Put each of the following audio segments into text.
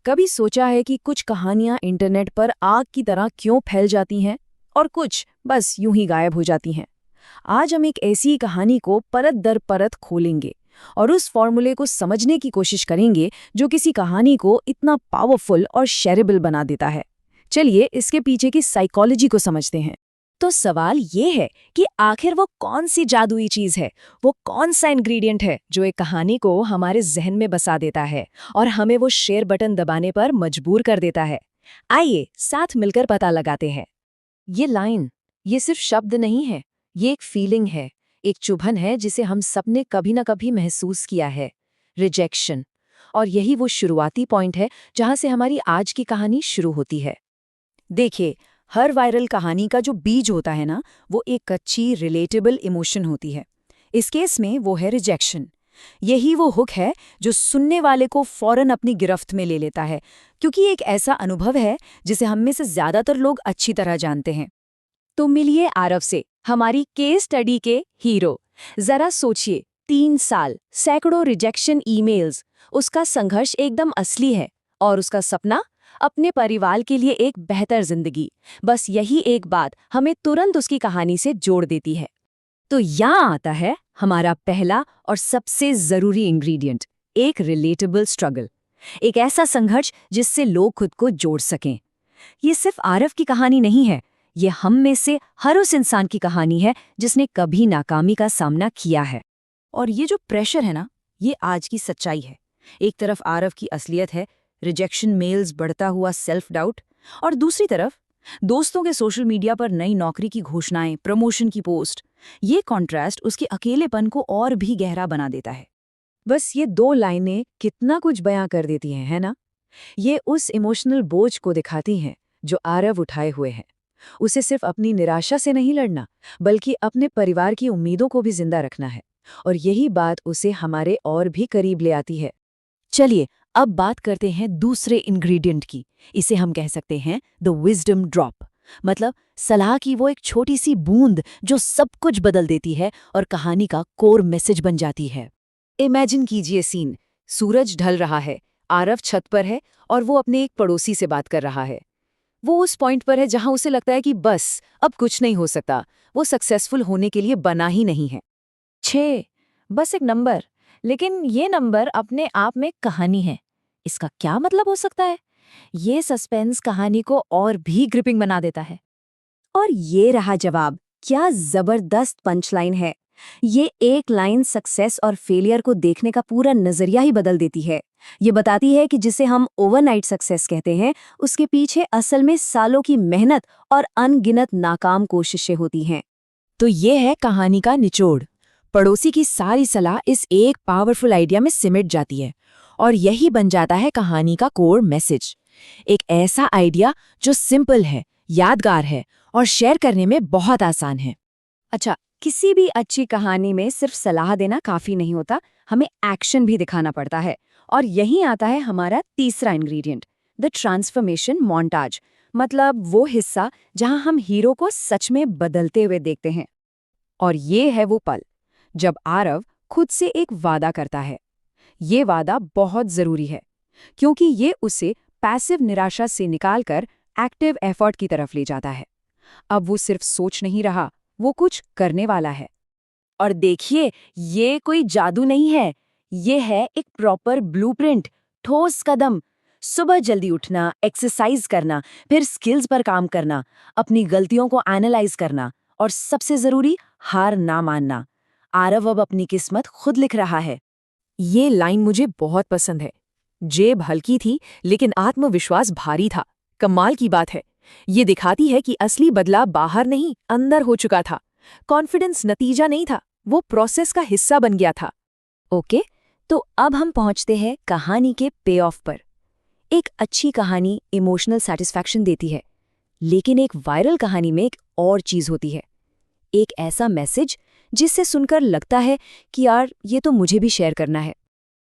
कभी सोचा है कि कुछ कहानियां इंटरनेट पर आग की तरह क्यों फैल जाती हैं और कुछ बस यूं ही गायब हो जाती हैं? आज हम एक ऐसी कहानी को परत दर परत खोलेंगे और उस फॉर्मूले को समझने की कोशिश करेंगे जो किसी कहानी को इतना पावरफुल और शेयरेबल बना देता है। चलिए इसके पीछे की साइकोलॉजी को समझते हैं। तो सवाल ये है कि आखिर वो कौन सी जादुई चीज है, वो कौन सा इंग्रेडिएंट है जो एक कहानी को हमारे जहन में बसा देता है और हमें वो शेयर बटन दबाने पर मजबूर कर देता है। आइए साथ मिलकर पता लगाते हैं। ये लाइन, ये सिर्फ शब्द नहीं है, ये एक फीलिंग है, एक चुभन है जिसे हम सबने कभी ना कभी महसूस किया है, रिजेक्शन। और यही वो शुरुआती पॉइंट है जहां से हमारी आज की कहानी शुरू होती है। देखिए, हर वायरल कहानी का जो बीज होता है ना, वो एक अच्छी रिलेटेबल इमोशन होती है। इस केस में वो है रिजेक्शन। यही वो हुक है जो सुनने वाले को फौरन अपनी गिरफ्त में ले लेता है, क्योंकि एक ऐसा अनुभव है जिसे हम में से ज्यादातर लोग अच्छी तरह जानते हैं। तो मिलिए आरव से, हमारी केस स्टडी के हीरो। जरा सोचिए, 3 साल, सैकड़ों रिजेक्शन ईमेल्स, उसका संघर्ष एकदम असली है। और उसका सपना, अपने परिवार के लिए एक बेहतर जिंदगी। बस यही एक बात हमें तुरंत उसकी कहानी से जोड़ देती है। तो यहाँ आता है हमारा पहला और सबसे जरूरी इंग्रेडिएंट, एक रिलेटेबल स्ट्रगल। एक ऐसा संघर्ष जिससे लोग खुद को जोड़ सकें। ये सिर्फ आरव की कहानी नहीं है, ये हम में से हर उस इंसान की कहानी है जिसने कभी नाकामी का सामना किया है। और ये जो प्रेशर है ना, ये आज की सच्चाई है। एक तरफ आरव की असलियत है, रिजेक्शन मेल्स, बढ़ता हुआ सेल्फ डाउट, और दूसरी तरफ दोस्तों के सोशल मीडिया पर नई नौकरी की घोषणाएं, प्रमोशन की पोस्ट। ये कॉन्ट्रास्ट उसके अकेलेपन को और भी गहरा बना देता है। बस ये 2 लाइनें कितना कुछ बयां कर देती हैं, है ना? ये उस इमोशनल बोझ को दिखाती हैं जो आरव उठाए हुए है। उसे सिर्फ अपनी निराशा से नहीं लड़ना, बल्कि अपने परिवार की उम्मीदों को भी जिंदा रखना है। और यही बात उसे हमारे और भी करीब ले आती है। चलिए अब बात करते हैं दूसरे इंग्रेडिएंट की। इसे हम कह सकते हैं द विजडम ड्रॉप, मतलब सलाह की वो एक छोटी सी बूंद जो सब कुछ बदल देती है और कहानी का कोर मैसेज बन जाती है। इमेजिन कीजिए सीन, सूरज ढल रहा है, आरव छत पर है और वो अपने एक पड़ोसी से बात कर रहा है। वो उस पॉइंट पर है जहां उसे लगता है कि बस अब कुछ नहीं हो सकता, वो सक्सेसफुल होने के लिए बना ही नहीं है। 6, बस एक नंबर, लेकिन ये नंबर अपने आप में कहानी है। इसका क्या मतलब हो सकता है? ये सस्पेंस कहानी को और भी ग्रिपिंग बना देता है। और ये रहा जवाब। क्या जबरदस्त पंचलाइन है। ये एक लाइन सक्सेस और फेलियर को देखने का पूरा नजरिया ही बदल देती है। ये बताती है कि जिसे हम ओवरनाइट सक्सेस कहते हैं, उसके पीछे असल में सालों की मेहनत और अनगिनत नाकाम कोशिशें होती हैं। तो ये है कहानी का निचोड़। पड़ोसी की सारी सलाह इस एक पावरफुल आइडिया में सिमट जाती है और यही बन जाता है कहानी का कोर मैसेज। एक ऐसा आइडिया जो सिंपल है, यादगार है और शेयर करने में बहुत आसान है। अच्छा, किसी भी अच्छी कहानी में सिर्फ सलाह देना काफी नहीं होता, हमें एक्शन भी दिखाना पड़ता है। और यहीं आता है हमारा तीसरा इंग्रेडिएंट, द ट्रांसफॉर्मेशन मोन्टाज, मतलब वो हिस्सा जहां हम हीरो को सच में बदलते हुए देखते हैं। और ये है वो पल जब आरव खुद से एक वादा करता है। ये वादा बहुत जरूरी है, क्योंकि ये उसे पैसिव निराशा से निकालकर एक्टिव एफर्ट की तरफ ले जाता है। अब वो सिर्फ सोच नहीं रहा, वो कुछ करने वाला है। और देखिए, ये कोई जादू नहीं है, ये है एक प्रॉपर ब्लूप्रिंट, ठोस कदम। सुबह जल्दी उठना, एक्सरसाइज करना, फिर स्किल्स पर काम करना, अपनी गलतियों को एनालाइज करना और सबसे जरूरी, हार ना मानना। आरव अब अपनी किस्मत खुद लिख रहा है। ये लाइन मुझे बहुत पसंद है। जेब हल्की थी लेकिन आत्मविश्वास भारी था। कमाल की बात है, ये दिखाती है कि असली बदलाव बाहर नहीं, अंदर हो चुका था। कॉन्फिडेंस नतीजा नहीं था, वो प्रोसेस का हिस्सा बन गया था। ओके, तो अब हम पहुंचते हैं कहानी के पे ऑफ पर। एक अच्छी कहानी इमोशनल सेटिस्फैक्शन देती है, लेकिन एक वायरल कहानी में एक और चीज होती है। एक ऐसा मैसेज जिससे सुनकर लगता है कि यार ये तो मुझे भी शेयर करना है।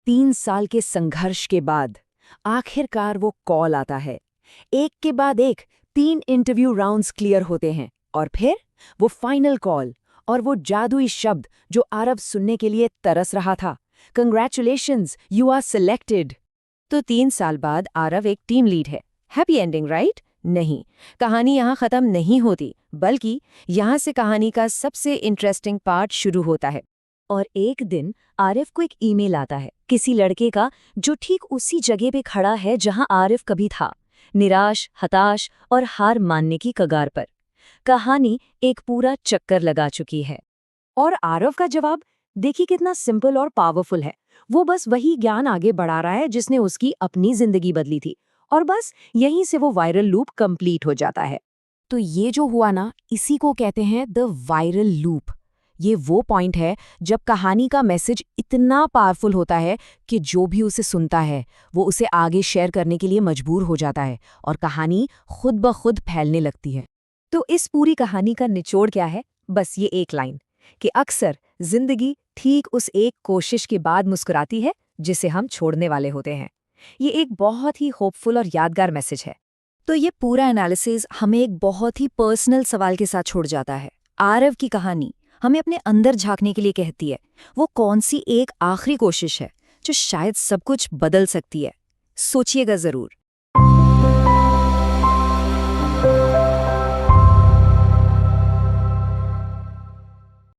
3 साल के संघर्ष के बाद आखिरकार वो कॉल आता है। एक के बाद एक 3 इंटरव्यू राउंड्स क्लियर होते हैं और फिर वो फाइनल कॉल और वो जादुई शब्द जो आरव सुनने के लिए तरस रहा था, कंग्रेचुलेशंस, यू आर सिलेक्टेड। तो 3 साल बाद आरव एक टीम लीड है। Happy ending, right? नहीं, कहानी यहाँ खत्म नहीं होती, बल्कि यहाँ से कहानी का सबसे इंटरेस्टिंग पार्ट शुरू होता है। और एक दिन आरिफ को एक ईमेल आता है किसी लड़के का जो ठीक उसी जगह पे खड़ा है जहां आरिफ कभी था, निराश, हताश और हार मानने की कगार पर। कहानी एक पूरा चक्कर लगा चुकी है। और आरव का जवाब देखिए कितना सिंपल और पावरफुल है। वो बस वही ज्ञान आगे बढ़ा रहा है जिसने उसकी अपनी जिंदगी बदली थी, और बस यहीं से वो वायरल लूप कंप्लीट हो जाता है। तो ये जो हुआ ना, इसी को कहते हैं द वायरल लूप। ये वो पॉइंट है जब कहानी का मैसेज इतना पावरफुल होता है कि जो भी उसे सुनता है वो उसे आगे शेयर करने के लिए मजबूर हो जाता है, और कहानी खुद ब खुद फैलने लगती है। तो इस पूरी कहानी का निचोड़ क्या है? बस ये एक लाइन कि अक्सर जिंदगी ठीक उस एक कोशिश के बाद मुस्कुराती है जिसे हम छोड़ने वाले होते हैं। ये एक बहुत ही होपफुल और यादगार मैसेज है। तो ये पूरा एनालिसिस हमें एक बहुत ही पर्सनल सवाल के साथ छोड़ जाता है। आरव की कहानी हमें अपने अंदर झांकने के लिए कहती है, वो कौन सी एक आखिरी कोशिश है जो शायद सब कुछ बदल सकती है। सोचिएगा जरूर।